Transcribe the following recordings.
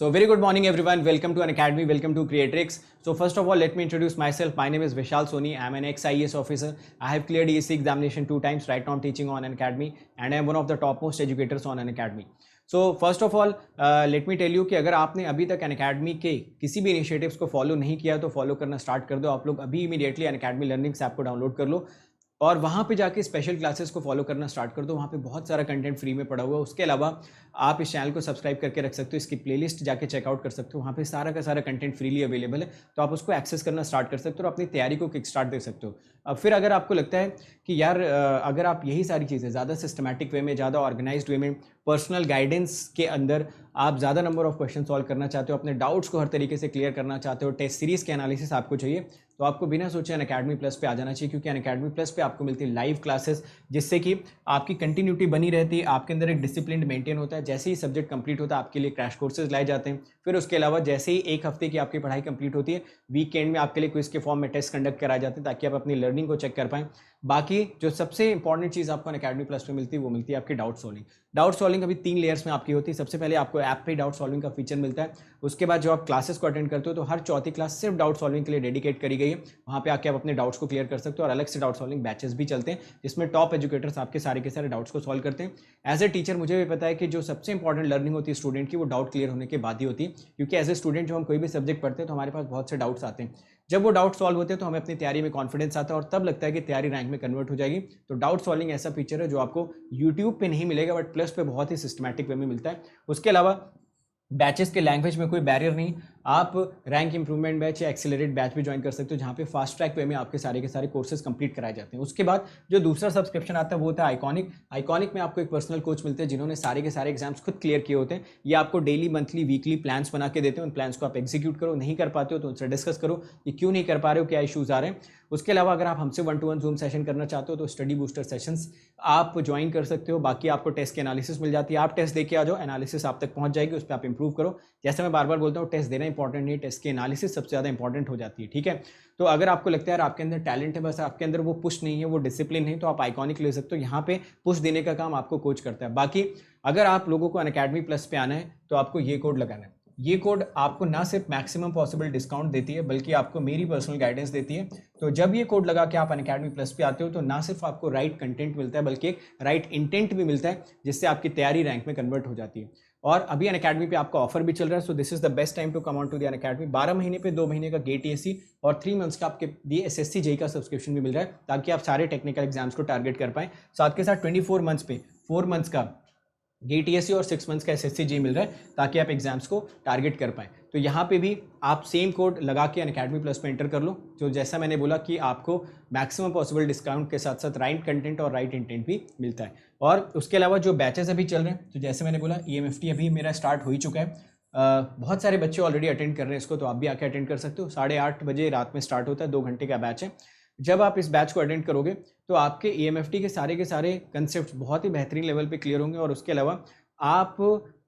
So very good morning everyone. Welcome to an academy. Welcome to Creatrix. So first of all, let me introduce myself. My name is Vishal Soni. I am an ex-IAS officer. I have cleared ESC examination 2 times. Right now I'm teaching on an academy and I am one of the topmost educators on an academy. So first of all, let me tell you कि अगर आपने अभी तक अन academy के किसी भी initiatives को follow नहीं किया तो फॉलो करना स्टार्ट कर दो। आप लोग अभी इमीडिएटली अन अकेडमी लर्निंग्स ऐप को डाउनलोड कर लो और वहाँ पे जाके स्पेशल क्लासेस को फॉलो करना स्टार्ट कर दो। वहाँ पे बहुत सारा कंटेंट फ्री में पड़ा हुआ है। उसके अलावा आप इस चैनल को सब्सक्राइब करके रख सकते हो, इसकी प्लेलिस्ट जाके चेकआउट कर सकते हो। वहाँ पे सारा का सारा कंटेंट फ्रीली अवेलेबल है, तो आप उसको एक्सेस करना स्टार्ट कर सकते हो और अपनी तैयारी को किक स्टार्ट दे सकते हो। अब फिर अगर आपको लगता है कि यार अगर आप यही सारी चीज़ें ज़्यादा सिस्टमैटिक वे में, ज़्यादा ऑर्गेनाइज्ड वे में, पर्सनल गाइडेंस के अंदर आप ज़्यादा नंबर ऑफ क्वेश्चन सॉल्व करना चाहते हो, अपने डाउट्स को हर तरीके से क्लियर करना चाहते हो, टेस्ट सीरीज़ के एनालिसिस आपको चाहिए, तो आपको बिना सोचे अन अकेडमी प्लस पे आ जाना चाहिए। क्योंकि अन अकेडमी प्लस पे आपको मिलती है लाइव क्लासेस, जिससे कि आपकी कंटिन्यूटी बनी रहती है, आपके अंदर एक डिसिप्लिन मेंटेन होता है। जैसे ही सब्जेक्ट कंप्लीट होता है आपके लिए क्रैश कोर्सेज लाए जाते हैं। फिर उसके अलावा जैसे ही एक हफ्ते की आपकी पढ़ाई कंप्लीट होती है, वीकेंड में आपके लिए क्विज के फॉर्म में टेस्ट कंडक्ट कराए जाते हैं ताकि आप अपनी लर्निंग को चेक कर पाएं। बाकी जो सबसे इंपॉर्टेंट चीज़ आपको अन अकेडमी प्लस में मिलती है वो मिलती है आपकी डाउट सॉल्विंग। डाउट सॉल्विंग अभी 3 लेयर्स में आपकी होती है। सबसे पहले आपको ऐप पे डाउट सॉल्विंग का फीचर मिलता है। उसके बाद जो आप क्लासेस को अटेंड करते हो तो हर चौथी क्लास सिर्फ डाउट सॉल्विंग के लिए डेडिकेट करी गई है। वहाँ पे आके आप अपने डाउट्स को क्लियर कर सकते हो और अलग से डाउट सॉल्विंग बैचेस भी चलते हैं जिसमें टॉप एजुकेटर्स आपके सारे के सारे डाउट्स को सॉल्व करते हैं। एज ए टीचर मुझे भी पता है कि जो सबसे इंपॉर्टेंट लर्निंग होती है स्टूडेंट की वो डाउट क्लियर होने के बाद ही होती है। क्योंकि एज ए स्टूडेंट जो हम कोई भी सब्जेक्ट पढ़ते हैं तो हमारे पास बहुत से डाउट्स आते हैं। जब वो डाउट सॉल्व होते हैं तो हमें अपनी तैयारी में कॉन्फिडेंस आता है और तब लगता है कि तैयारी रैंक में कन्वर्ट हो जाएगी। तो डाउट सॉल्विंग ऐसा फीचर है जो आपको यूट्यूब पे नहीं मिलेगा बट प्लस पे बहुत ही सिस्टमैटिक वे में मिलता है। उसके अलावा बैचेस के लैंग्वेज में कोई बैरियर नहीं। आप रैंक इंप्रूवमेंट बैच या एक्सीलरेट बैच भी ज्वाइन कर सकते हो जहाँ पे फास्ट ट्रैक वे में आपके सारे के सारे कोर्सेज कंप्लीट कराए जाते हैं। उसके बाद जो दूसरा सब्सक्रिप्शन आता है वो होता है आइकॉनिक। आइकॉनिक में आपको एक पर्सनल कोच मिलते हैं जिन्होंने सारे के सारे एग्जाम्स खुद क्लियर किए होते हैं। ये आपको डेली, मंथली, वीकली प्लान्स बना के देते हैं। उन प्लान्स को आप एग्जीक्यूट करो। नहीं कर पाते हो तो उनसे डिस्कस करो कि क्यों नहीं कर पा रहे हो, क्या इशूज़ आ रहे हैं। उसके अलावा अगर आप हमसे 1-to-1 जूम सेशन करना चाहते हो तो स्टडी बूस्टर सेशंस आप ज्वाइन कर सकते हो। बाकी आपको टेस्ट की एनालिसिस मिल जाती है। आप टेस्ट देके आ जाओ, एनालिसिस आप तक पहुंच जाएगी, उस पर आप इंप्रूव करो। जैसे मैं बार बार बोलता हूँ, टेस्ट देना इंपॉर्टेंट नहीं, टेस्ट की एनालिसिस सबसे ज़्यादा इंपॉर्टेंट हो जाती है। ठीक है, तो अगर आपको लगता है यार आपके अंदर टैलेंट है, बस आपके अंदर वो पुश नहीं है, वो डिसिप्लिन नहीं, तो आप आइकॉनिक ले सकते हो। यहाँ पे पुश देने का काम आपको कोच करता है। बाकी अगर आप लोगों को अनअकैडमी प्लस पे आना है तो आपको ये कोड लगाना है। ये कोड आपको ना सिर्फ मैक्सिमम पॉसिबल डिस्काउंट देती है बल्कि आपको मेरी पर्सनल गाइडेंस देती है। तो जब ये कोड लगा के आप अनअकैडमी प्लस पे आते हो तो ना सिर्फ आपको राइट कंटेंट मिलता है बल्कि एक राइट इंटेंट भी मिलता है जिससे आपकी तैयारी रैंक में कन्वर्ट हो जाती है। और अभी अनअकैडमी पे आपका ऑफर भी चल रहा है। So this is the best time to come on to the Unacademy. 12 महीने पे 2 महीने का गेट एसी और 3 मंथ्स का आपके लिए एसएससी जेई का सब्सक्रिप्शन भी मिल रहा है ताकि आप सारे टेक्निकल एग्जाम्स को टारगेट कर पाएं। साथ के साथ 24 मंथ्स पे 4 मंथ्स का गेटीएससी और 6 मंथ्स का एसएससी जी मिल रहा है ताकि आप एग्जाम्स को टारगेट कर पाएं। तो यहाँ पे भी आप सेम कोड लगा के अनअकैडमी प्लस में एंटर कर लो। जो जैसा मैंने बोला कि आपको मैक्सिमम पॉसिबल डिस्काउंट के साथ साथ राइट कंटेंट और राइट इंटेंट भी मिलता है। और उसके अलावा जो बैचेस अभी चल रहे हैं, तो जैसे मैंने बोला ईएमएफटी अभी मेरा स्टार्ट हो ही चुका है। बहुत सारे बच्चे ऑलरेडी अटेंड कर रहे हैं इसको, तो आप भी आके अटेंड कर सकते हो। 8:30 बजे रात में स्टार्ट होता है, 2 घंटे का बैच है। जब आप इस बैच को अटेंड करोगे तो आपके ईएमएफटी के सारे कंसेप्ट बहुत ही बेहतरीन लेवल पे क्लियर होंगे। और उसके अलावा आप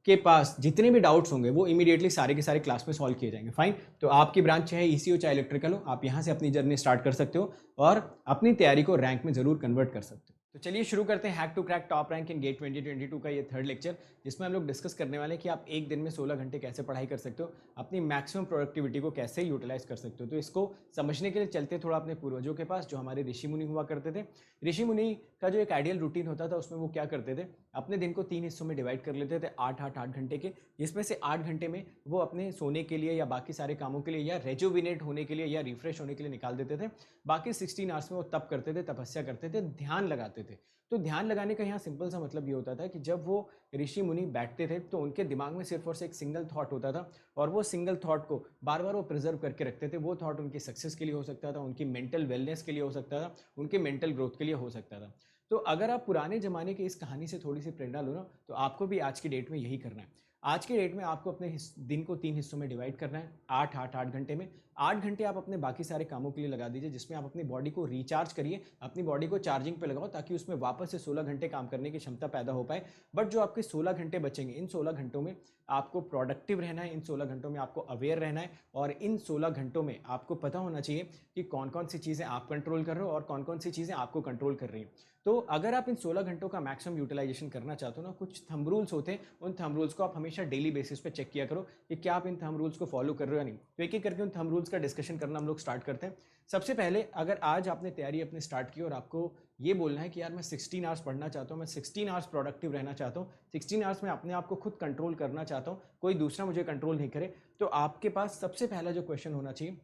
के पास जितने भी डाउट्स होंगे वो इमीडिएटली सारे के सारे क्लास में सॉल्व किए जाएंगे। फाइन, तो आपकी ब्रांच चाहे ईसी हो चाहे इलेक्ट्रिकल हो, आप यहाँ से अपनी जर्नी स्टार्ट कर सकते हो और अपनी तैयारी को रैंक में जरूर कन्वर्ट कर सकते हो। तो चलिए शुरू करते हैं hack to crack top rank in GATE 2022 का ये 3rd लेक्चर, जिसमें हम लोग डिस्कस करने वाले हैं कि आप एक दिन में 16 घंटे कैसे पढ़ाई कर सकते हो, अपनी मैक्सिमम प्रोडक्टिविटी को कैसे यूटिलाइज कर सकते हो। तो इसको समझने के लिए चलते थोड़ा अपने पूर्वजों के पास जो हमारे ऋषि मुनि हुआ करते थे। ऋषि मुनि का जो एक आइडियल रूटीन होता था उसमें वो क्या करते थे, अपने दिन को 3 हिस्सों में डिवाइड कर लेते थे 8-8 घंटे के, जिसमें से 8 घंटे में वो अपने सोने के लिए या बाकी सारे कामों के लिए या रेजुविनेट होने के लिए या रिफ्रेश होने के लिए निकाल देते थे। बाकी 16 आवर्स में वो तप करते थे, तपस्या करते थे, ध्यान लगाते थे। तो ध्यान लगाने का यहाँ सिंपल सा मतलब ये होता था कि जब वो ऋषि मुनि बैठते थे तो उनके दिमाग में सिर्फ और सिर्फ एक सिंगल थॉट होता था और वो सिंगल थॉट को बार बार वो प्रिजर्व करके रखते थे। वो थॉट उनकी सक्सेस के लिए हो सकता था, उनकी मेंटल वेलनेस के लिए हो सकता था, उनके मेंटल ग्रोथ के लिए हो सकता था। तो अगर आप पुराने जमाने की इस कहानी से थोड़ी सी प्रेरणा लो ना, तो आपको भी आज की डेट में यही करना है। आज के डेट में आपको अपने दिन को 3 हिस्सों में डिवाइड करना है 8-8 घंटे में। 8 घंटे आप अपने बाकी सारे कामों के लिए लगा दीजिए जिसमें आप अपनी बॉडी को रिचार्ज करिए, अपनी बॉडी को चार्जिंग पे लगाओ ताकि उसमें वापस से 16 घंटे काम करने की क्षमता पैदा हो पाए। बट जो आपके 16 घंटे बचेंगे, इन 16 घंटों में आपको प्रोडक्टिव रहना है, इन 16 घंटों में आपको अवेयर रहना है और इन 16 घंटों में आपको पता होना चाहिए कि कौन कौन सी चीज़ें आप कंट्रोल कर रहे हो और कौन कौन सी चीज़ें आपको कंट्रोल कर रही हैं। तो अगर आप इन 16 घंटों का मैक्सिमम यूटिलाइजेशन करना चाहते हो ना, कुछ थंब रूल्स होते हैं, उन थंब रूल्स को आप हमेशा हमेशा डेली बेसिस पे चेक किया करो कि क्या आप इन थंब रूल्स को फॉलो कर रहे हो या नहीं। तो एक एक करके उन थंब रूल्स का डिस्कशन करना हम लोग स्टार्ट करते हैं। सबसे पहले अगर आज आपने तैयारी अपनी स्टार्ट की और आपको ये बोलना है कि यार मैं 16 आवर्स पढ़ना चाहता हूँ, मैं 16 आवर्स प्रोडक्टिव रहना चाहता हूँ, 16 आवर्स में अपने आप को खुद कंट्रोल करना चाहता हूँ, कोई दूसरा मुझे कंट्रोल नहीं करे, तो आपके पास सबसे पहला जो क्वेश्चन होना चाहिए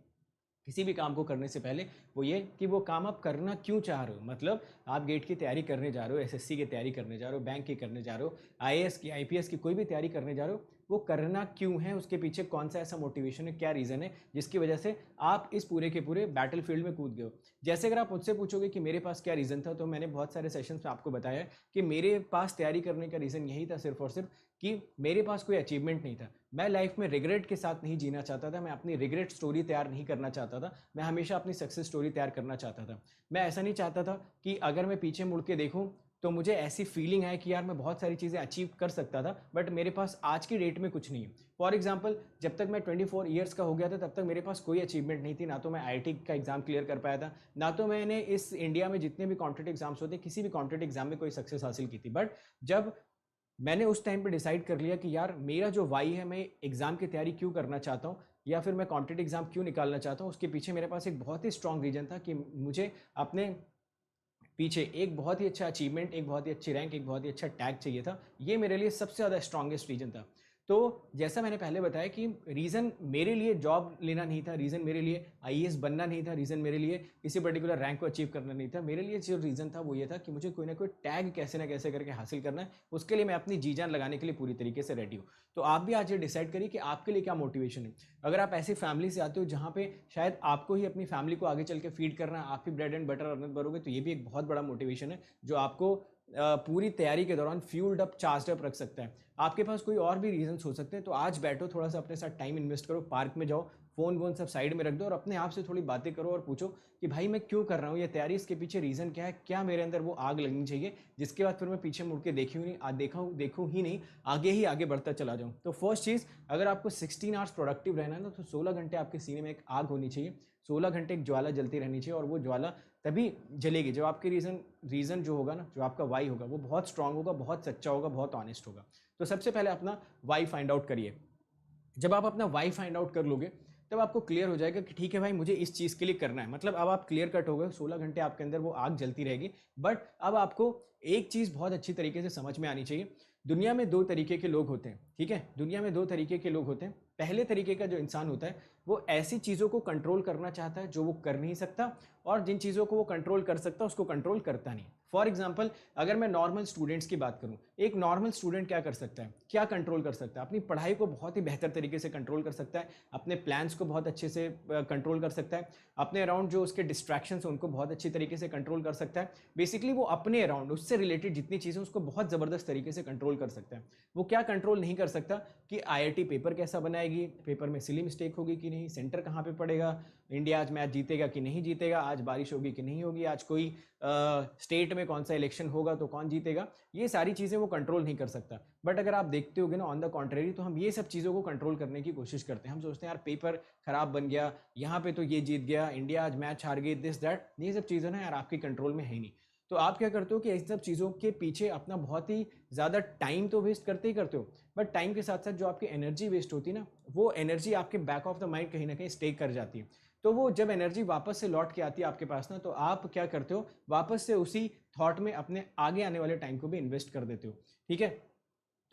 किसी भी काम को करने से पहले वो ये कि वो काम आप करना क्यों चाह रहे हो। मतलब आप गेट की तैयारी करने जा रहे हो, एसएससी की तैयारी करने जा रहे हो, बैंक की करने जा रहे हो, आईएएस की, आईपीएस की, कोई भी तैयारी करने जा रहे हो, वो करना क्यों है, उसके पीछे कौन सा ऐसा मोटिवेशन है, क्या रीज़न है जिसकी वजह से आप इस पूरे के पूरे बैटल फील्ड में कूद गए हो। जैसे अगर आप मुझसे पूछोगे कि मेरे पास क्या रीज़न था, तो मैंने बहुत सारे सेशंस में आपको बताया कि मेरे पास तैयारी करने का रीज़न यही था सिर्फ और सिर्फ कि मेरे पास कोई अचीवमेंट नहीं था। मैं लाइफ में रिग्रेट के साथ नहीं जीना चाहता था, मैं अपनी रिग्रेट स्टोरी तैयार नहीं करना चाहता था, मैं हमेशा अपनी सक्सेस स्टोरी तैयार करना चाहता था। मैं ऐसा नहीं चाहता था कि अगर मैं पीछे मुड़ के देखूं तो मुझे ऐसी फीलिंग आए कि यार मैं बहुत सारी चीज़ें अचीव कर सकता था बट मेरे पास आज की डेट में कुछ नहीं है। फॉर एग्जाम्पल, जब तक मैं 24 ईयर्स का हो गया था तब तक मेरे पास कोई अचीवमेंट नहीं थी, ना तो मैं आईआईटी का एग्जाम क्लियर कर पाया था, ना तो मैंने इस इंडिया में जितने भी कॉम्पिटिटिव एग्जाम्स होते किसी भी कॉम्पिटिटिव एग्जाम में कोई सक्सेस हासिल की थी। बट जब मैंने उस टाइम पे डिसाइड कर लिया कि यार मेरा जो वाई है, मैं एग्जाम की तैयारी क्यों करना चाहता हूँ या फिर मैं कॉम्पिटिटिव एग्जाम क्यों निकालना चाहता हूँ, उसके पीछे मेरे पास एक बहुत ही स्ट्रॉन्ग रीजन था कि मुझे अपने पीछे एक बहुत ही अच्छा अचीवमेंट, एक बहुत ही अच्छी रैंक, एक बहुत ही अच्छा टैग चाहिए था। ये मेरे लिए सबसे ज़्यादा स्ट्रॉन्गेस्ट रीजन था। तो जैसा मैंने पहले बताया कि रीज़न मेरे लिए जॉब लेना नहीं था, रीज़न मेरे लिए आईएएस बनना नहीं था, रीज़न मेरे लिए किसी पर्टिकुलर रैंक को अचीव करना नहीं था। मेरे लिए जो रीज़न था वो ये था कि मुझे कोई ना कोई टैग कैसे ना कैसे करके हासिल करना है, उसके लिए मैं अपनी जी जान लगाने के लिए पूरी तरीके से रेडी हूँ। तो आप भी आज ये डिसाइड करिए कि आपके लिए क्या मोटिवेशन है। अगर आप ऐसी फैमिली से आते हो जहाँ पे शायद आपको ही अपनी फैमिली को आगे चल के फीड करना है, आप ही ब्रेड एंड बटर अर्नर बनोगे, तो ये भी एक बहुत बड़ा मोटिवेशन है जो आपको पूरी तैयारी के दौरान फ्यूल्ड अप, चार्ज अप रख सकता है। आपके पास कोई और भी रीजंस हो सकते हैं, तो आज बैठो, थोड़ा सा अपने साथ टाइम इन्वेस्ट करो, पार्क में जाओ, फोन वोन सब साइड में रख दो और अपने आप से थोड़ी बातें करो और पूछो कि भाई मैं क्यों कर रहा हूँ ये तैयारी, इसके पीछे रीजन क्या है, क्या मेरे अंदर वो आग लगनी चाहिए जिसके बाद फिर मैं पीछे मुड़ के देखूँ ही नहीं, आगे ही आगे बढ़ता चला जाऊँ। तो फर्स्ट चीज़, अगर आपको 16 आवर्स प्रोडक्टिव रहना है ना, तो 16 घंटे आपके सीने में एक आग होनी चाहिए, 16 घंटे एक ज्वाला जलती रहनी चाहिए, और वो ज्वाला तभी जलेगी जब आपके रीज़न जो होगा ना, जो आपका वाई होगा, वो बहुत स्ट्रांग होगा, बहुत सच्चा होगा, बहुत ऑनेस्ट होगा। तो सबसे पहले अपना वाई फाइंड आउट करिए। जब आप अपना वाई फाइंड आउट कर लोगे तब आपको क्लियर हो जाएगा कि ठीक है भाई, मुझे इस चीज़ के लिए करना है। मतलब अब आप क्लियर कट हो गए, 16 घंटे आपके अंदर वो आग जलती रहेगी। बट अब आपको एक चीज़ बहुत अच्छी तरीके से समझ में आनी चाहिए, दुनिया में दो तरीके के लोग होते हैं, ठीक है, दुनिया में दो तरीके के लोग होते हैं। पहले तरीके का जो इंसान होता है वो ऐसी चीज़ों को कंट्रोल करना चाहता है जो वो कर नहीं सकता, और जिन चीज़ों को वो कंट्रोल कर सकता है उसको कंट्रोल करता नहीं। फॉर एग्जाम्पल, अगर मैं नॉर्मल स्टूडेंट्स की बात करूं, एक नॉर्मल स्टूडेंट क्या कर सकता है, क्या कंट्रोल कर सकता है, अपनी पढ़ाई को बहुत ही बेहतर तरीके से कंट्रोल कर सकता है, अपने प्लान्स को बहुत अच्छे से कंट्रोल कर सकता है, अपने अराउंड जो उसके डिस्ट्रैक्शंस हैं उनको बहुत अच्छी तरीके से कंट्रोल कर सकता है। बेसिकली वो अपने अराउंड उससे रिलेटेड जितनी चीज़ें उसको बहुत ज़बरदस्त तरीके से कंट्रोल कर सकता है। वो क्या कंट्रोल नहीं कर सकता कि आईआईटी पेपर कैसा बनाएगी, पेपर में सिली मिस्टेक होगी कि नहीं, सेंटर कहाँ पे पड़ेगा, इंडिया आज मैच जीतेगा कि नहीं जीतेगा, आज बारिश होगी कि नहीं होगी, आज कोई स्टेट में कौन सा इलेक्शन होगा तो कौन जीतेगा, ये सारी चीज़ें वो कंट्रोल नहीं कर सकता। बट अगर आप देखते होगे ना, ऑन द कॉन्ट्रेरी, तो हम ये सब चीज़ों को कंट्रोल करने की कोशिश करते हैं। हम सोचते हैं यार पेपर खराब बन गया, यहाँ पे तो ये जीत गया, इंडिया आज मैच हार गई, दिस दैट, ये सब चीज़ें ना यार आपके कंट्रोल में है नहीं। तो आप क्या करते हो कि इन सब चीज़ों के पीछे अपना बहुत ही ज़्यादा टाइम तो वेस्ट करते ही करते हो, बट टाइम के साथ साथ जो आपकी एनर्जी वेस्ट होती है ना, वो एनर्जी आपके बैक ऑफ द माइंड कहीं ना कहीं स्टे कर जाती है। तो वो जब एनर्जी वापस से लौट के आती है आपके पास ना, तो आप क्या करते हो, वापस से उसी थॉट में अपने आगे आने वाले टाइम को भी इन्वेस्ट कर देते हो। ठीक है,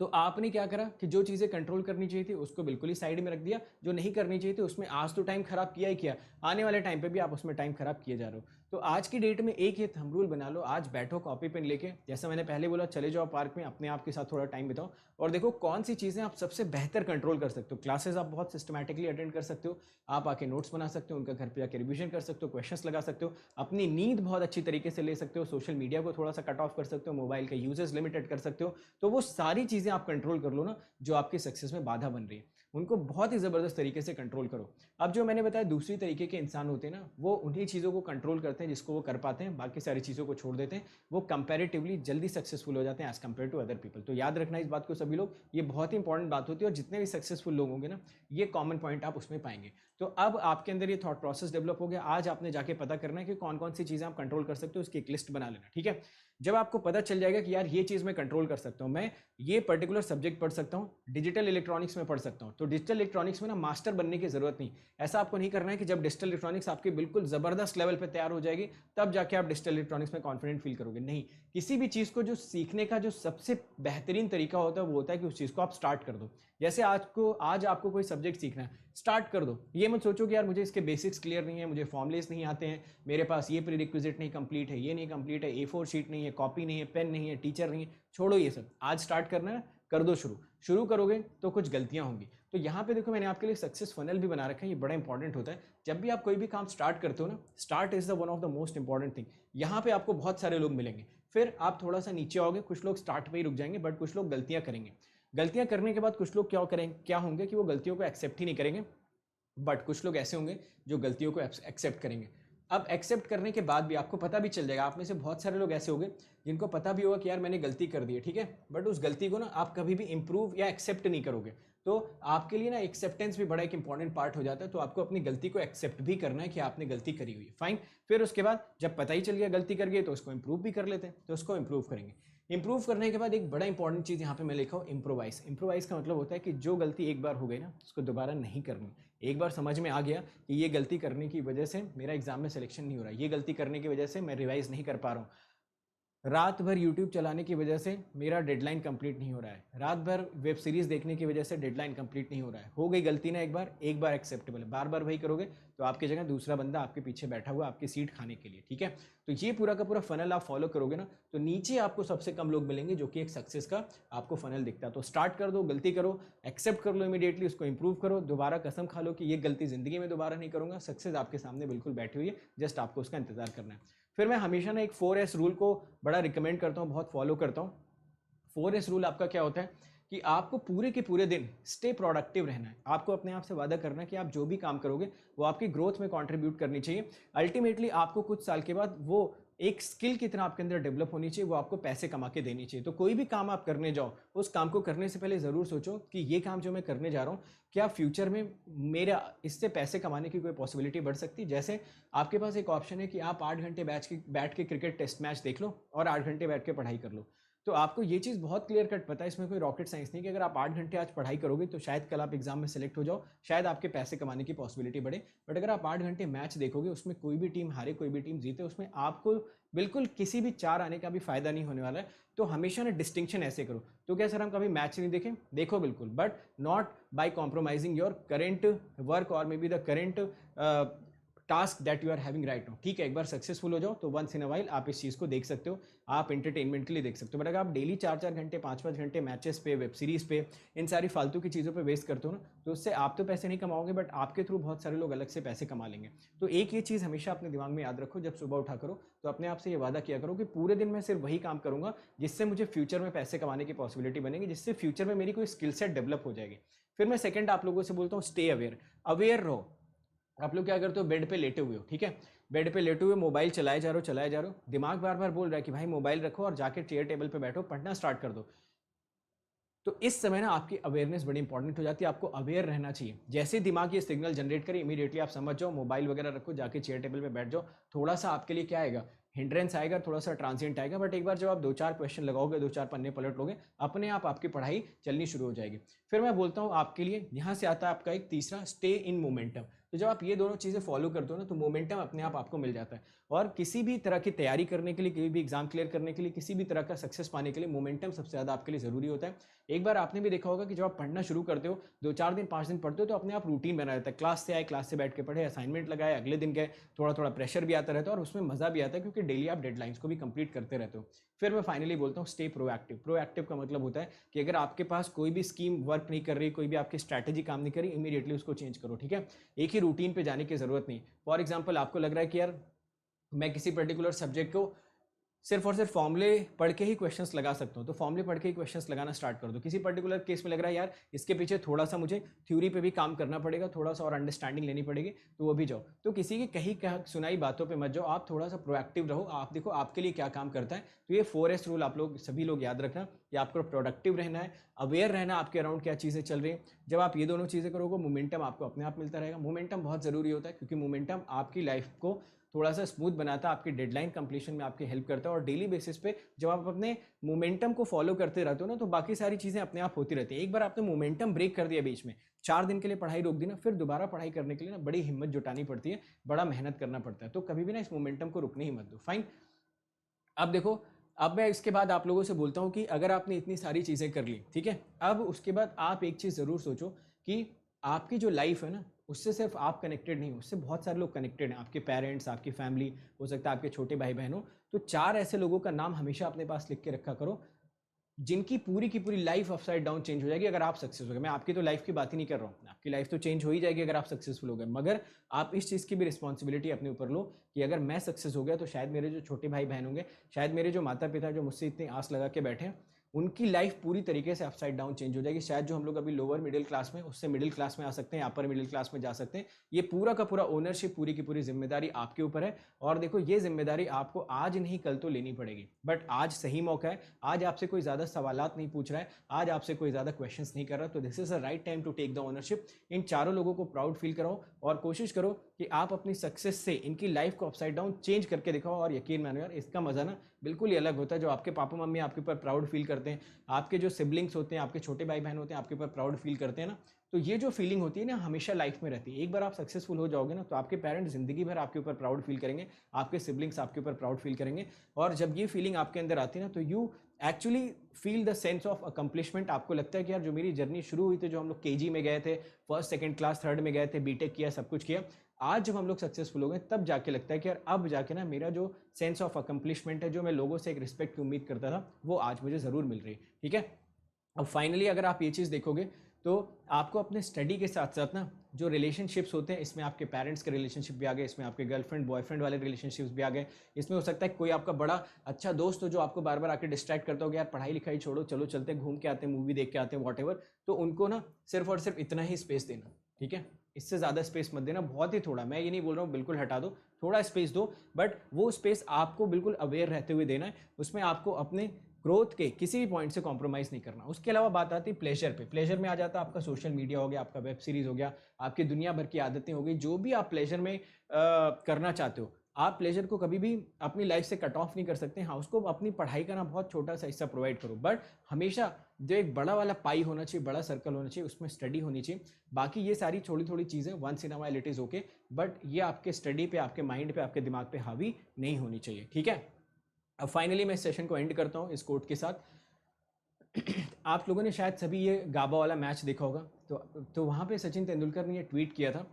तो आपने क्या करा कि जो चीज़ें कंट्रोल करनी चाहिए थी उसको बिल्कुल ही साइड में रख दिया, जो नहीं करनी चाहिए थी उसमें आज तो टाइम खराब किया ही किया, आने वाले टाइम पे भी आप उसमें टाइम खराब किए जा रहे हो। तो आज की डेट में एक ये थंब रूल बना लो, आज बैठो कॉपी पेन लेके, जैसा मैंने पहले बोला, चले जाओ पार्क में, अपने आप के साथ थोड़ा टाइम बिताओ और देखो कौन सी चीज़ें आप सबसे बेहतर कंट्रोल कर सकते हो। क्लासेस आप बहुत सिस्टमैटिकली अटेंड कर सकते हो, आप आके नोट्स बना सकते हो, उनका घर पे जाकर रिविजन कर सकते हो, क्वेश्चंस लगा सकते हो, अपनी नींद बहुत अच्छी तरीके से ले सकते हो, सोशल मीडिया को थोड़ा सा कट ऑफ कर सकते हो, मोबाइल का यूजेस लिमिटेड कर सकते हो। तो वो सारी चीज़ें आप कंट्रोल कर लो ना, जो आपकी सक्सेस में बाधा बन रही है, उनको बहुत ही जबरदस्त तरीके से कंट्रोल करो। अब जो मैंने बताया दूसरी तरीके के इंसान होते हैं ना, वो उन्हीं चीज़ों को कंट्रोल करते हैं जिसको वो कर पाते हैं, बाकी सारी चीज़ों को छोड़ देते हैं, वो कंपैरेटिवली जल्दी सक्सेसफुल हो जाते हैं as compare to other people. तो याद रखना इस बात को सभी लोग, ये बहुत ही इंपॉर्टेंट बात होती है, और जितने भी सक्सेसफुल लोग होंगे ना, ये कॉमन पॉइंट आप उसमें पाएंगे। तो अब आपके अंदर ये थॉट प्रोसेस डेवलप हो गया, आज आपने जाके पता करना है कि कौन कौन सी चीज़ें आप कंट्रोल कर सकते हो, उसकी एक लिस्ट बना लेना। ठीक है, जब आपको पता चल जाएगा कि यार ये चीज़ मैं कंट्रोल कर सकता हूँ, मैं ये पर्टिकुलर सब्जेक्ट पढ़ सकता हूँ, डिजिटल इलेक्ट्रॉनिक्स में पढ़ सकता हूँ, तो डिजिटल इलेक्ट्रॉनिक्स में ना मास्टर बनने की जरूरत नहीं। ऐसा आपको नहीं करना है कि जब डिजिटल इलेक्ट्रॉनिक्स आपके बिल्कुल जबरदस्त लेवल पे तैयार हो जाएगी तब जाके आप डिजिटल इलेक्ट्रॉनिक्स में कॉन्फिडेंट फील करोगे। नहीं, किसी भी चीज़ को जो सीखने का जो सबसे बेहतरीन तरीका होता है वो होता है कि उस चीज़ को आप स्टार्ट कर दो। जैसे आज आपको कोई सब्जेक्ट सीखना है, स्टार्ट कर दो। ये मत सोचो कि यार मुझे इसके बेसिक्स क्लियर नहीं है, मुझे फॉर्मुलेस नहीं आते हैं, मेरे पास ये प्रीरिक्विजिट नहीं कंप्लीट है, ये नहीं कंप्लीट है, A4 शीट नहीं है, कॉपी नहीं है, पेन नहीं है, टीचर नहीं है। छोड़ो ये सब, आज स्टार्ट करना है, कर दो शुरू करोगे तो कुछ गलतियां होंगी। तो यहाँ पे देखो मैंने आपके लिए सक्सेस फनल भी बना रखा है, ये बड़ा इंपॉर्टेंट होता है। जब भी आप कोई भी काम स्टार्ट करते हो ना, start is the one of the most important thing. यहाँ पे आपको बहुत सारे लोग मिलेंगे, फिर आप थोड़ा सा नीचे आओगे, कुछ लोग स्टार्ट पे ही रुक जाएंगे, बट कुछ लोग गलतियां करेंगे। गलतियां करने के बाद कुछ लोग क्या होंगे कि वो गलतियों को एक्सेप्ट ही नहीं करेंगे, बट कुछ लोग ऐसे होंगे जो गलतियों को एक्सेप्ट करेंगे। अब एक्सेप्ट करने के बाद भी आपको पता भी चल जाएगा, आप में से बहुत सारे लोग ऐसे होंगे जिनको पता भी होगा कि यार मैंने गलती कर दी है, ठीक है, बट उस गलती को ना आप कभी भी इंप्रूव या एक्सेप्ट नहीं करोगे। तो आपके लिए ना एक्सेप्टेंस भी बड़ा एक इंपॉर्टेंट पार्ट हो जाता है। तो आपको अपनी गलती को एक्सेप्ट भी करना है कि आपने गलती करी हुई है, फाइन। फिर उसके बाद जब पता ही चल गया गलती कर गए तो उसको इंप्रूव भी कर लेते हैं, तो उसको इंप्रूव करेंगे। इंप्रूव करने के बाद एक बड़ा इंपॉर्टेंट चीज़ यहाँ पे मैं लिखा हूँ, इम्प्रोवाइज। इम्प्रोवाइज का मतलब होता है कि जो गलती एक बार हो गई ना उसको दोबारा नहीं करनी। एक बार समझ में आ गया कि ये गलती करने की वजह से मेरा एग्जाम में सिलेक्शन नहीं हो रहा है, ये गलती करने की वजह से मैं रिवाइज नहीं कर पा रहा हूँ, रात भर यूट्यूब चलाने की वजह से मेरा डेडलाइन कंप्लीट नहीं हो रहा है, रात भर वेब सीरीज देखने की वजह से डेडलाइन कंप्लीट नहीं हो रहा है, हो गई गलती ना एक बार एक्सेप्टेबल है, बार बार वही करोगे तो आपकी जगह दूसरा बंदा आपके पीछे बैठा हुआ आपकी सीट खाने के लिए, ठीक है। तो ये पूरा का पूरा फनल आप फॉलो करोगे ना तो नीचे आपको सबसे कम लोग मिलेंगे जो कि एक सक्सेस का आपको फनल दिखता है। तो स्टार्ट कर दो, गलती करो, एक्सेप्ट कर लो इमीडिएटली, उसको इंप्रूव करो, दोबारा कसम खा लो कि ये गलती जिंदगी में दोबारा नहीं करूंगा, सक्सेस आपके सामने बिल्कुल बैठी हुई है, जस्ट आपको उसका इंतजार करना है। फिर मैं हमेशा ना एक 4S रूल को बड़ा रिकमेंड करता हूँ, बहुत फॉलो करता हूँ। 4S रूल आपका क्या होता है कि आपको पूरे के पूरे दिन स्टे प्रोडक्टिव रहना है। आपको अपने आप से वादा करना है कि आप जो भी काम करोगे वो आपकी ग्रोथ में कंट्रीब्यूट करनी चाहिए। अल्टीमेटली आपको कुछ साल के बाद वो एक स्किल की तरह आपके अंदर डेवलप होनी चाहिए, वो आपको पैसे कमा के देनी चाहिए। तो कोई भी काम आप करने जाओ, उस काम को करने से पहले ज़रूर सोचो कि ये काम जो मैं करने जा रहा हूँ क्या फ्यूचर में मेरा इससे पैसे कमाने की कोई पॉसिबिलिटी बढ़ सकती है। जैसे आपके पास एक ऑप्शन है कि आप 8 घंटे बैठ के क्रिकेट टेस्ट मैच देख लो और 8 घंटे बैठ के पढ़ाई कर लो। तो आपको ये चीज़ बहुत क्लियर कट पता है, इसमें कोई रॉकेट साइंस नहीं कि अगर आप 8 घंटे आज पढ़ाई करोगे तो शायद कल आप एग्जाम में सेलेक्ट हो जाओ, शायद आपके पैसे कमाने की पॉसिबिलिटी बढ़े। बट अगर आप 8 घंटे मैच देखोगे, उसमें कोई भी टीम हारे कोई भी टीम जीते, उसमें आपको बिल्कुल किसी भी चार आने का भी फायदा नहीं होने वाला है। तो हमेशा ना डिस्टिंक्शन ऐसे करो। तो क्या सर हम कभी मैच नहीं देखें? देखो बिल्कुल, but not by compromising your current work or maybe the current task that you are having right now, ठीक है। एक बार सक्सेसफुल हो जाओ तो वंस इन अ वाइल आप इस चीज़ को देख सकते हो, आप एंटरटेनमेंट के लिए देख सकते हो। बट अगर आप डेली 4-4 घंटे 5-5 घंटे मैचेस पे, वेब सीरीज पे, इन सारी फालतू की चीज़ों पे वेस्ट करते हो ना, तो उससे आप तो पैसे नहीं कमाओगे बट आपके थ्रू बहुत सारे लोग अलग से पैसे कमा लेंगे। तो एक ये चीज़ हमेशा अपने दिमाग में याद रखो, जब सुबह उठा करो तो अपने आप से ये वादा किया करो कि पूरे दिन मैं सिर्फ वही काम करूंगा जिससे मुझे फ्यूचर में पैसे कमाने की पॉसिबिलिटी बनेगी, जिससे फ्यूचर में मेरी कोई स्किल सेट डेवलप हो जाएगी। फिर मैं सेकंड आप लोगों से बोलता हूँ, स्टे अवेयर। अवेयर रहो। आप लोग क्या करते हो, बेड पे लेटे हुए हो, ठीक है, बेड पे लेटे हुए मोबाइल चलाए जा रहे हो, दिमाग बार बार बोल रहा है कि भाई मोबाइल रखो और जाके चेयर टेबल पे बैठो, पढ़ना स्टार्ट कर दो। तो इस समय ना आपकी अवेयरनेस बड़ी इंपॉर्टेंट हो जाती है, आपको अवेयर रहना चाहिए। जैसे दिमाग ये सिग्नल जनरेट करे इमीडिएटली आप समझ जाओ, मोबाइल वगैरह रखो, जाके चेयर टेबल पे बैठ जाओ। थोड़ा सा आपके लिए क्या आएगा, हिंड्रेंस आएगा, थोड़ा सा ट्रांसिएंट आएगा, बट एक बार जब आप 2-4 क्वेश्चन लगाओगे, 2-4 पन्ने पलट लोगे, अपने आप आपकी पढ़ाई चलनी शुरू हो जाएगी। फिर मैं बोलता हूँ आपके लिए, यहाँ से आता है आपका एक तीसरा, स्टे इन मोमेंटम। तो जब आप ये दोनों चीज़ें फॉलो करते हो ना तो मोमेंटम अपने आप आपको मिल जाता है। और किसी भी तरह की तैयारी करने के लिए, कोई भी एग्जाम क्लियर करने के लिए, किसी भी तरह का सक्सेस पाने के लिए मोमेंटम सबसे ज़्यादा आपके लिए ज़रूरी होता है। एक बार आपने भी देखा होगा कि जब आप पढ़ना शुरू करते हो, 2-4 दिन 5 दिन पढ़ते हो तो अपने आप रूटीन बना रहता है, क्लास से आए, क्लास से बैठ के पढ़े, असाइनमेंट लगाए, अगले दिन गए, थोड़ा थोड़ा प्रेशर भी आता रहता है और उसमें मजा भी आता है क्योंकि डेली आप डेडलाइंस को भी कंप्लीट करते रहते हो। फिर मैं फाइनली बोलता हूँ, स्टे प्रोएक्टिव। प्रोएक्टिव का मतलब होता है कि अगर आपके पास कोई भी स्कीम वर्क नहीं कर रही, कोई भी आपकी स्ट्रैटेजी काम नहीं कर रही, इमीडिएटली उसको चेंज करो, ठीक है। एक ही रूटीन पे जाने की जरूरत नहीं। फॉर एग्जाम्पल आपको लग रहा है कि यार मैं किसी पर्टिकुलर सब्जेक्ट को सिर्फ और सिर्फ फॉर्मूले पढ़ के ही क्वेश्चंस लगा सकता हूँ, तो फॉर्मूले पढ़ के ही क्वेश्चंस लगाना स्टार्ट कर दो। किसी पर्टिकुलर केस में लग रहा है यार इसके पीछे थोड़ा सा मुझे थ्योरी पे भी काम करना पड़ेगा, थोड़ा सा और अंडरस्टैंडिंग लेनी पड़ेगी, तो वो भी जाओ। तो किसी की कहीं सुनाई बातों पे मत जाओ, आप थोड़ा सा प्रोएक्टिव रहो, आप देखो आपके लिए क्या काम करता है। तो ये 4S रूल आप लोग सभी लोग याद रखना कि आपको प्रोडक्टिव रहना है, अवेयर रहना आपके अराउंड क्या चीज़ें चल रही हैं। जब आप ये दोनों चीज़ें करोगे, मोमेंटम आपको अपने आप मिलता रहेगा। मोमेंटम बहुत ज़रूरी होता है क्योंकि मोमेंटम आपकी लाइफ को थोड़ा सा स्मूथ बनाता है, आपकी डेडलाइन कंप्लीशन में आपकी हेल्प करता है। और डेली बेसिस पे जब आप अपने मोमेंटम को फॉलो करते रहते हो ना, तो बाकी सारी चीज़ें अपने आप होती रहती है। एक बार आपने मोमेंटम ब्रेक कर दिया बीच में, 4 दिन के लिए पढ़ाई रोक दी ना, फिर दोबारा पढ़ाई करने के लिए ना बड़ी हिम्मत जुटानी पड़ती है, बड़ा मेहनत करना पड़ता है। तो कभी भी ना इस मोमेंटम को रुकने ही मत दो। फाइन। अब देखो, अब मैं इसके बाद आप लोगों से बोलता हूँ कि अगर आपने इतनी सारी चीज़ें कर ली, ठीक है, अब उसके बाद आप एक चीज़ ज़रूर सोचो कि आपकी जो लाइफ है ना, उससे सिर्फ आप कनेक्टेड नहीं हो, उससे बहुत सारे लोग कनेक्टेड हैं। आपके पेरेंट्स, आपकी फैमिली, हो सकता है आपके छोटे भाई बहन हो। तो 4 ऐसे लोगों का नाम हमेशा अपने पास लिख के रखा करो जिनकी पूरी की पूरी लाइफ अपसाइड डाउन चेंज हो जाएगी अगर आप सक्सेस हो गए। मैं आपकी तो लाइफ की बात ही नहीं कर रहा हूँ, आपकी लाइफ तो चेंज हो ही जाएगी अगर आप सक्सेसफुल हो गए, मगर आप इस चीज़ की भी रिस्पॉन्सिबिलिटी अपने ऊपर लो कि अगर मैं सक्सेस हो गया तो शायद मेरे जो छोटे भाई बहन होंगे, शायद मेरे जो माता पिता जो मुझसे इतनी आस लगा के बैठे हैं, उनकी लाइफ पूरी तरीके से अपसाइड डाउन चेंज हो जाएगी। शायद जो हम लोग अभी लोअर मिडिल क्लास में, उससे मिडिल क्लास में आ सकते हैं, अपर मिडिल क्लास में जा सकते हैं। ये पूरा का पूरा ओनरशिप, पूरी की पूरी जिम्मेदारी आपके ऊपर है। और देखो, ये जिम्मेदारी आपको आज नहीं कल तो लेनी पड़ेगी, बट आज सही मौका है। आज आपसे कोई ज़्यादा सवालात नहीं पूछ रहा है, आज आपसे कोई ज़्यादा क्वेश्चंस नहीं कर रहा, तो this is a right time to take the ownership. इन चारों लोगों को प्राउड फील कराओ और कोशिश करो कि आप अपनी सक्सेस से इनकी लाइफ को अपसाइड डाउन चेंज करके दिखाओ। और यकीन मानो यार, इसका मजा ना बिल्कुल ही अलग होता है। जो आपके पापा मम्मी आपके ऊपर प्राउड फील करते हैं, आपके जो सिबलिंग्स होते हैं, आपके छोटे भाई बहन होते हैं, आपके ऊपर प्राउड फील करते हैं ना, तो ये जो फीलिंग होती है ना, हमेशा लाइफ में रहती है। एक बार आप सक्सेसफुल हो जाओगे ना, तो आपके पेरेंट्स जिंदगी भर आपके ऊपर प्राउड फील करेंगे, आपके सिबलिंग्स आपके ऊपर प्राउड फील करेंगे। और जब ये फीलिंग आपके अंदर आती है ना, तो you actually feel the sense of accomplishment. आपको लगता है कि यार, जो मेरी जर्नी शुरू हुई थी, जो हम लोग केजी में गए थे, फर्स्ट सेकंड क्लास थर्ड में गए थे, बीटेक किया, सब कुछ किया, आज जब हम लोग सक्सेसफुल हो गए, तब जाके लगता है कि यार, अब जाके ना मेरा जो सेंस ऑफ अकम्पलिशमेंट है, जो मैं लोगों से एक रिस्पेक्ट की उम्मीद करता था, वो आज मुझे जरूर मिल रही है। ठीक है। अब फाइनली अगर आप ये चीज़ देखोगे, तो आपको अपने स्टडी के साथ साथ ना जो रिलेशनशिप्स होते हैं, इसमें आपके पेरेंट्स के रिलेशनशिप भी आ गए, इसमें आपके गर्लफ्रेंड बॉयफ्रेंड वाले रिलेशनशिप्स भी आ गए, इसमें हो सकता है कोई आपका बड़ा अच्छा दोस्त हो जो आपको बार बार आके डिस्ट्रैक्ट करता हो, यार पढ़ाई लिखाई छोड़ो, चलो चलते हैं, घूम के आते हैं, मूवी देख के आते हैं, वॉट। तो उनको ना सिर्फ और सिर्फ इतना ही स्पेस देना, ठीक है। इससे ज़्यादा स्पेस मत देना, बहुत ही थोड़ा। मैं ये नहीं बोल रहा हूँ बिल्कुल हटा दो, थोड़ा स्पेस दो, बट वो स्पेस आपको बिल्कुल अवेयर रहते हुए देना है। उसमें आपको अपने ग्रोथ के किसी भी पॉइंट से कॉम्प्रोमाइज़ नहीं करना। उसके अलावा बात आती है प्लेजर पे। प्लेजर में आ जाता है आपका सोशल मीडिया हो गया, आपका वेब सीरीज हो गया, आपकी दुनिया भर की आदतें हो गई। जो भी आप प्लेजर में करना चाहते हो, आप प्लेजर को कभी भी अपनी लाइफ से कट ऑफ नहीं कर सकते। हाँ, उसको अपनी पढ़ाई का ना बहुत छोटा सा हिस्सा प्रोवाइड करो, बट हमेशा जो एक बड़ा वाला पाई होना चाहिए, बड़ा सर्कल होना चाहिए, उसमें स्टडी होनी चाहिए। बाकी ये सारी थोड़ी थोड़ी चीज़ें once in a while it is okay, but ये आपके स्टडी पे, आपके माइंड पे, आपके दिमाग पे हावी नहीं होनी चाहिए। ठीक है। अब फाइनली मैं इस सेशन को एंड करता हूँ इस कोट के साथ। आप लोगों ने शायद सभी ये गाबा वाला मैच देखा होगा। तो वहाँ पे सचिन तेंदुलकर ने ये ट्वीट किया था,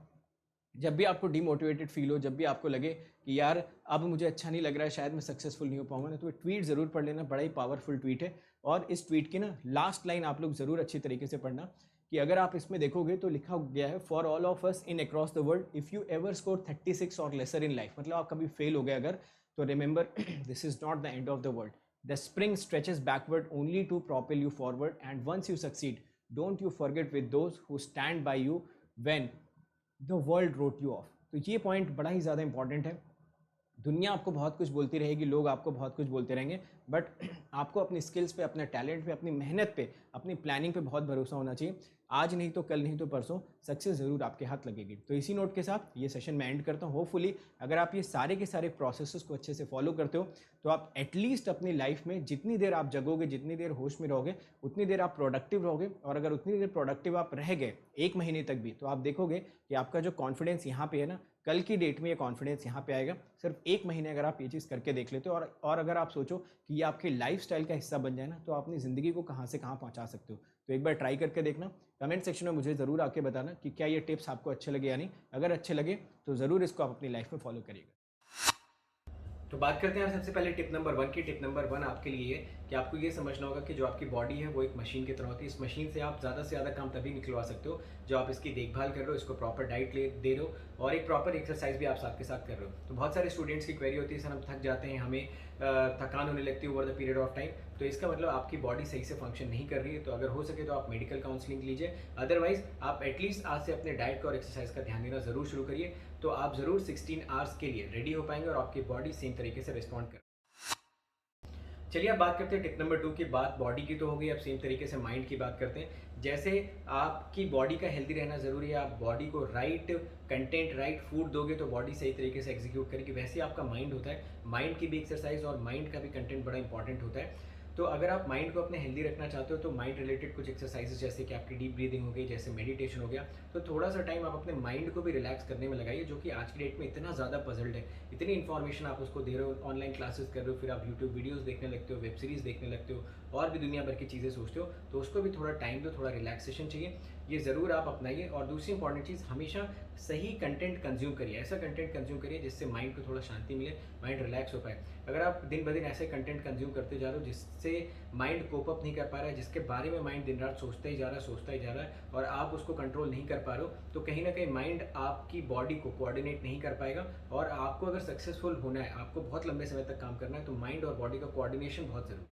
जब भी आपको डिमोटिवेटेड फील हो, जब भी आपको लगे कि यार अब मुझे अच्छा नहीं लग रहा है, शायद मैं सक्सेसफुल नहीं हो पाऊंगा ना, तो ये ट्वीट ज़रूर पढ़ लेना, बड़ा ही पावरफुल ट्वीट है। और इस ट्वीट की ना लास्ट लाइन आप लोग ज़रूर अच्छी तरीके से पढ़ना, कि अगर आप इसमें देखोगे तो लिखा गया है, for all of us in across the world, if you ever score 36 और लेसर इन लाइफ, मतलब आप कभी फेल हो गए अगर, तो remember this is not the end of the world. The spring stretches backward only to propel you forward, and once you succeed, don't you forget with those who stand by you when the world wrote you off. तो ये point बड़ा ही ज़्यादा important है। दुनिया आपको बहुत कुछ बोलती रहेगी, लोग आपको बहुत कुछ बोलते रहेंगे, बट आपको अपनी स्किल्स पे, अपने टैलेंट पे, अपनी मेहनत पे, अपनी प्लानिंग पे बहुत भरोसा होना चाहिए। आज नहीं तो कल, नहीं तो परसों सक्सेस ज़रूर आपके हाथ लगेगी। तो इसी नोट के साथ ये सेशन मैं एंड करता हूँ। होपफुली अगर आप ये सारे के सारे प्रोसेसेस को अच्छे से फॉलो करते हो, तो आप एटलीस्ट अपनी लाइफ में जितनी देर आप जगोगे, जितनी देर होश में रहोगे, उतनी देर आप प्रोडक्टिव रहोगे। और अगर उतनी देर प्रोडक्टिव आप रह गए 1 महीने तक भी, तो आप देखोगे कि आपका जो कॉन्फिडेंस यहाँ पे है ना, कल की डेट में ये कॉन्फिडेंस यहाँ पे आएगा। सिर्फ 1 महीने अगर आप ये चीज़ करके देख लेते हो, और अगर आप सोचो कि ये आपके लाइफस्टाइल का हिस्सा बन जाए ना, तो आप अपनी ज़िंदगी को कहाँ से कहाँ पहुँचा सकते हो। तो एक बार ट्राई करके देखना। कमेंट सेक्शन में मुझे ज़रूर आके बताना कि क्या ये टिप्स आपको अच्छे लगे या नहीं। अगर अच्छे लगे तो ज़रूर इसको आप अपनी लाइफ में फॉलो करिएगा। तो बात करते हैं सबसे पहले टिप नंबर 1 की। टिप नंबर 1 आपके लिए कि आपको ये समझना होगा कि जो आपकी बॉडी है वो एक मशीन की तरह होती है। इस मशीन से आप ज़्यादा से ज़्यादा काम तभी निकलवा सकते हो जो आप इसकी देखभाल कर रहे हो, इसको प्रॉपर डाइट दे रहे हो, और एक प्रॉपर एक्सरसाइज भी आप साथ के साथ कर रहे हो। तो बहुत सारे स्टूडेंट्स की क्वेरी होती है, सर हम थक जाते हैं, हमें थकान होने लगती है over the period of time. तो इसका मतलब आपकी बॉडी सही से फंक्शन नहीं कर रही है। तो अगर हो सके तो आप मेडिकल काउंसलिंग लीजिए, अदरवाइज आप एटलीस्ट आज से अपने डाइट का और एक्सरसाइज का ध्यान देना ज़रूर शुरू करिए। तो आप ज़रूर 16 आवर्स के लिए रेडी हो पाएंगे और आपकी बॉडी सेम तरीके से रिस्पॉन्ड कर। चलिए अब बात करते हैं टिप नंबर 2 की। बात बॉडी की तो हो गई, अब सेम तरीके से माइंड की बात करते हैं। जैसे आपकी बॉडी का हेल्दी रहना ज़रूरी है, आप बॉडी को राइट कंटेंट राइट फूड दोगे तो बॉडी सही तरीके से एग्जीक्यूट करेगी। वैसे ही आपका माइंड होता है, माइंड की भी एक्सरसाइज और माइंड का भी कंटेंट बड़ा इंपॉर्टेंट होता है। तो अगर आप माइंड को अपने हेल्दी रखना चाहते हो तो माइंड रिलेटेड कुछ एक्सरसाइजेस जैसे कि आपकी डीप ब्रीदिंग हो गई, जैसे मेडिटेशन हो गया, तो थोड़ा सा टाइम आप अपने माइंड को भी रिलैक्स करने में लगाइए, जो कि आज की डेट में इतना ज़्यादा पजल्ड है, इतनी इन्फॉर्मेशन आप उसको दे रहे हो, ऑनलाइन क्लासेस कर रहे हो, फिर आप यूट्यूब वीडियोज़ देखने लगते हो, वेब सीरीज़ देखने लगते हो और भी दुनिया भर की चीज़ें सोचते हो, तो उसको भी थोड़ा टाइम दो, थोड़ा रिलैक्सेशन चाहिए, ये ज़रूर आप अपनाइए। और दूसरी इंपॉर्टेंट चीज़, हमेशा सही कंटेंट कंज्यूम करिए, ऐसा कंटेंट कंज्यूम करिए जिससे माइंड को थोड़ा शांति मिले, माइंड रिलैक्स हो पाए। अगर आप दिन ब दिन ऐसे कंटेंट कंज्यूम करते जा रहे हो जिससे माइंड कोप अप नहीं कर पा रहा है, जिसके बारे में माइंड दिन रात सोचता ही जा रहा है और आप उसको कंट्रोल नहीं कर पा रहे हो, तो कहीं ना कहीं माइंड आपकी बॉडी को कोऑर्डिनेट नहीं कर पाएगा। और आपको अगर सक्सेसफुल होना है, आपको बहुत लंबे समय तक काम करना है, तो माइंड और बॉडी का कोऑर्डिनेशन बहुत जरूरी है।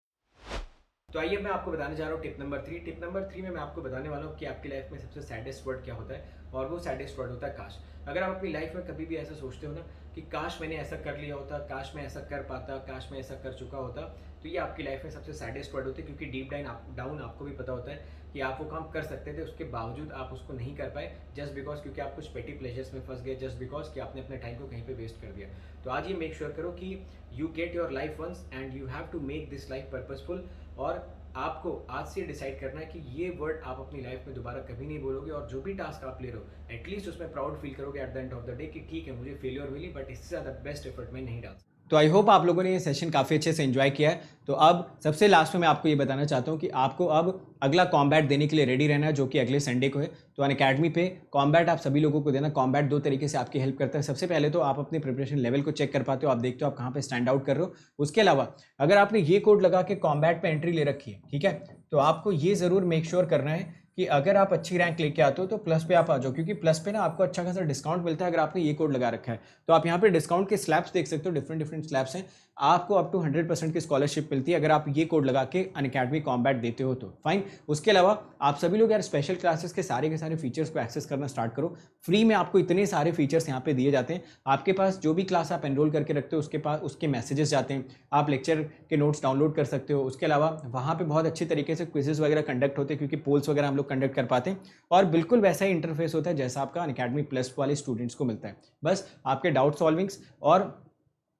तो आइए मैं आपको बताने जा रहा हूँ टिप नंबर 3। टिप नंबर 3 में मैं आपको बताने वाला हूँ कि आपकी लाइफ में सबसे सैडेस्ट वर्ड क्या होता है, और वो सैडेस्ट वर्ड होता है काश। अगर आप अपनी लाइफ में कभी भी ऐसा सोचते हो ना कि काश मैंने ऐसा कर लिया होता, काश मैं ऐसा कर पाता, काश मैं ऐसा कर चुका होता, तो ये आपकी लाइफ में सबसे सैडेस्ट वर्ड होते हैं। क्योंकि डीप डाउन आपको भी पता होता है कि आप वो काम कर सकते थे, उसके बावजूद आप उसको नहीं कर पाए, जस्ट बिकॉज क्योंकि आप कुछ पेटी प्लेजर्स में फंस गए, जस्ट बिकॉज कि आपने अपने टाइम को कहीं पे वेस्ट कर दिया। तो आज ये मेक श्योर करो कि you get your life once and you have to make this life purposeful. और आपको आज से डिसाइड करना है कि ये वर्ड आप अपनी लाइफ में दोबारा कभी नहीं बोलोगे, और जो भी टास्क आप ले रहे हो एटलीस्ट उसमें प्राउड फील करोगे at the end of the day कि ठीक है मुझे फेलियर मिली, बट इससे ज़्यादा बेस्ट एफर्ट मैं नहीं डाल सकता। तो आई होप आप लोगों ने ये सेशन काफ़ी अच्छे से एंजॉय किया है। तो अब सबसे लास्ट में मैं आपको ये बताना चाहता हूँ कि आपको अब अगला कॉम्बैट देने के लिए रेडी रहना है, जो कि अगले संडे को है। तो अनअकैडमी पे कॉम्बैट आप सभी लोगों को देना। कॉम्बैट दो तरीके से आपकी हेल्प करता है। सबसे पहले तो आप अपने प्रिपरेशन लेवल को चेक कर पाते हो, आप देखते हो आप कहाँ पे स्टैंड आउट कर रहे हो। उसके अलावा अगर आपने ये कोड लगा के कॉम्बैट पे एंट्री ले रखी है, ठीक है, तो आपको ये ज़रूर मेक श्योर करना है कि अगर आप अच्छी रैंक लेके आते हो तो प्लस पे आप आ जाओ, क्योंकि प्लस पे ना आपको अच्छा खासा डिस्काउंट मिलता है अगर आपने ये कोड लगा रखा है। तो आप यहाँ पे डिस्काउंट के स्लैब्स देख सकते हो, डिफरेंट स्लैब्स हैं। आपको अप टू 100% की स्कॉलरशिप मिलती है अगर आप ये कोड लगा के अनअकैडमी कॉम्बैट देते हो तो फाइन। उसके अलावा आप सभी लोग यार स्पेशल क्लासेस के सारे फीचर्स को एक्सेस करना स्टार्ट करो। फ्री में आपको इतने सारे फीचर्स यहाँ पे दिए जाते हैं। आपके पास जो भी क्लास आप एनरोल करके रखते हो उसके पास उसके मैसेजेस जाते हैं, आप लेक्चर के नोट्स डाउनलोड कर सकते हो। उसके अलावा वहाँ पे बहुत अच्छी तरीके से क्विजेस वगैरह कंडक्ट होते हैं, क्योंकि पोल्स वगैरह हम लोग कंडक्ट कर पाते हैं, और बिल्कुल वैसा ही इंटरफेस होता है जैसा आपका अनअकैडमी प्लस वाले स्टूडेंट्स को मिलता है। बस आपके डाउट सॉल्विंग्स और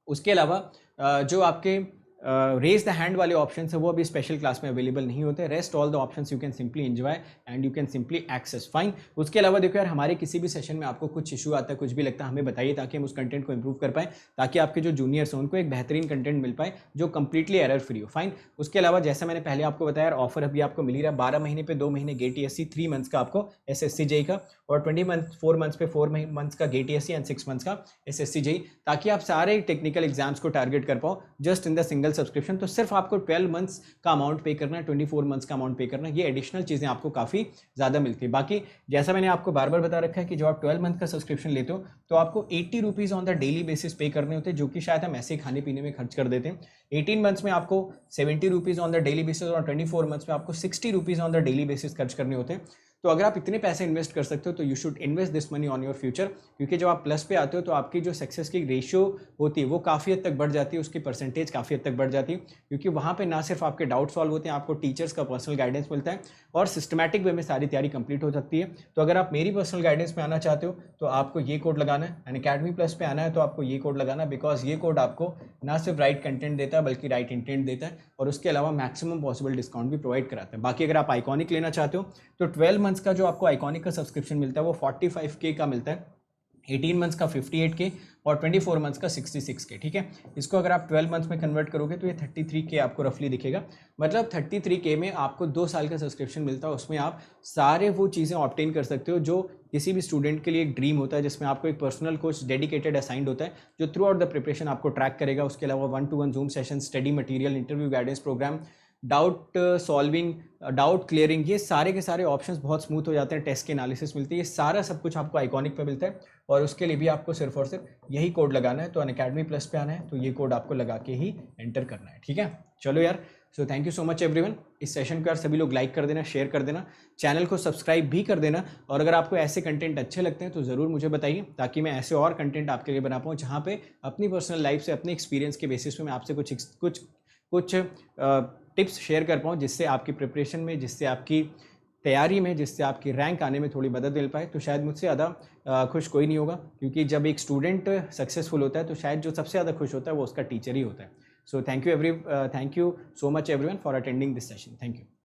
उसके अलावा जो आपके रेज द हैंड वाले ऑप्शन है वो अभी स्पेशल क्लास में अवेलेबल नहीं होते। Rest all the options you can simply enjoy and you can simply access, fine. उसके अलावा देखो यार, हमारे किसी भी सेशन में आपको कुछ इशू आता है, कुछ भी लगता है, हमें बताइए ताकि हम उस कंटेंट को इंप्रूव कर पाए, ताकि आपके जो जूनियर्स हैं उनको एक बेहतरीन कंटेंट मिल पाए जो कंप्लीटली एरर फ्री हो, फाइन। उसके अलावा जैसा मैंने पहले आपको बताया, ऑफर अभी आपको मिल रहा है 12 महीने पे 2 महीने गेट टीएससी, 3 मंथ्स का आपको एसएससी जेई का, और 4 मंथ्स पे 4 मंथ्स का गेट टीएससी एंड 6 मंथ्स का एसएससी जेई, ताकि आप सारे टेक्निकल एग्जाम्स को टारगेट कर पाओ just in the single subscription. तो सिर्फ आपको 12 मंथ्स का अमाउंट पे करना है, 24 मंथ्स का अमाउंट पे करना है। ये एडिशनल चीज़ें आपको काफ़ी ज़्यादा मिलती है। बाकी जैसा मैंने आपको बार बार बता रखा है कि जो आप 12 मंथ का सब्सक्रिप्शन लेते हो तो आपको 80 rupees on the daily basis पे करने होते हैं, जो कि शायद हम ऐसे खाने पीने में खर्च कर देते हैं। 18 मंथ्स में आपको 70 rupees on the daily basis, और 24 मंथ्स में आपको 60 rupees on the daily basis खर्च करने होते हैं। तो अगर आप इतने पैसे इन्वेस्ट कर सकते हो तो you should invest this money on your future, क्योंकि जब आप प्लस पे आते हो तो आपकी जो सक्सेस की रेशियो होती है वो काफ़ी हद तक बढ़ जाती है, उसकी परसेंटेज काफ़ी हद तक बढ़ जाती है, क्योंकि वहाँ पे ना सिर्फ आपके डाउट सॉल्व होते हैं, आपको टीचर्स का पर्सनल गाइडेंस मिलता है और सिस्टमैटिक वे में सारी तैयारी कंप्लीट हो सकती है। तो अगर आप मेरी पर्सनल गाइडेंस में आना चाहते हो तो आपको ये कोड लगाना है, अनअकैडमी प्लस पे आना है तो आपको ये कोड लगाना, बिकॉज ये कोड आपको ना सिर्फ राइट कंटेंट देता है बल्कि राइट इंटेंट देता है, और उसके अलावा मैक्सिमम पॉसिबल डिस्काउंट भी प्रोवाइड कराता है। बाकी अगर आप आइकॉनिक लेना चाहते हो तो 12 मंथ्स का जो आपको आइकॉनिक का सब्सक्रिप्शन मिलता है वो 45K का मिलता है, 18 मंथ्स का 58K और 24 मंथ्स का 66K, ठीक है। इसको अगर आप 12 मंथ्स में कन्वर्ट करोगे तो ये 33K आपको रफली दिखेगा। मतलब 33K में आपको 2 साल का सब्सक्रिप्शन मिलता है, उसमें आप सारे वो चीज़ें ऑब्टेन कर सकते हो जो किसी भी स्टूडेंट के लिए एक ड्रीम होता है, जिसमें आपको एक पर्सनल कोच डेडिकेटेड असाइंड होता है जो थ्रू आउट द प्रिपरेशन आपको ट्रैक करेगा। उसके अलावा 1-to-1 Zoom session, study material, interview guidance programme, doubt solving, doubt clearing, ये सारे के सारे ऑप्शंस बहुत स्मूथ हो जाते हैं, टेस्ट की एनालिसिस मिलती है, ये सारा सब कुछ आपको आइकॉनिक पे मिलता है। और उसके लिए भी आपको सिर्फ और सिर्फ यही कोड लगाना है। तो अनअकैडमी प्लस पे आना है तो ये कोड आपको लगा के ही एंटर करना है, ठीक है। चलो यार, so thank you so much everyone. इस सेशन को यार सभी लोग लाइक कर देना, शेयर कर देना, चैनल को सब्सक्राइब भी कर देना, और अगर आपको ऐसे कंटेंट अच्छे लगते हैं तो ज़रूर मुझे बताइए, ताकि मैं ऐसे और कंटेंट आपके लिए बना पाऊँ जहाँ पे अपनी पर्सनल लाइफ से, अपने एक्सपीरियंस के बेसिस पे मैं आपसे कुछ कुछ टिप्स शेयर कर पाऊँ जिससे आपकी प्रिपरेशन में, जिससे आपकी तैयारी में, जिससे आपकी रैंक आने में थोड़ी मदद मिल पाए, तो शायद मुझसे ज़्यादा खुश कोई नहीं होगा, क्योंकि जब एक स्टूडेंट सक्सेसफुल होता है तो शायद जो सबसे ज़्यादा खुश होता है वो उसका टीचर ही होता है। So thank you so much everyone for attending this session. Thank you.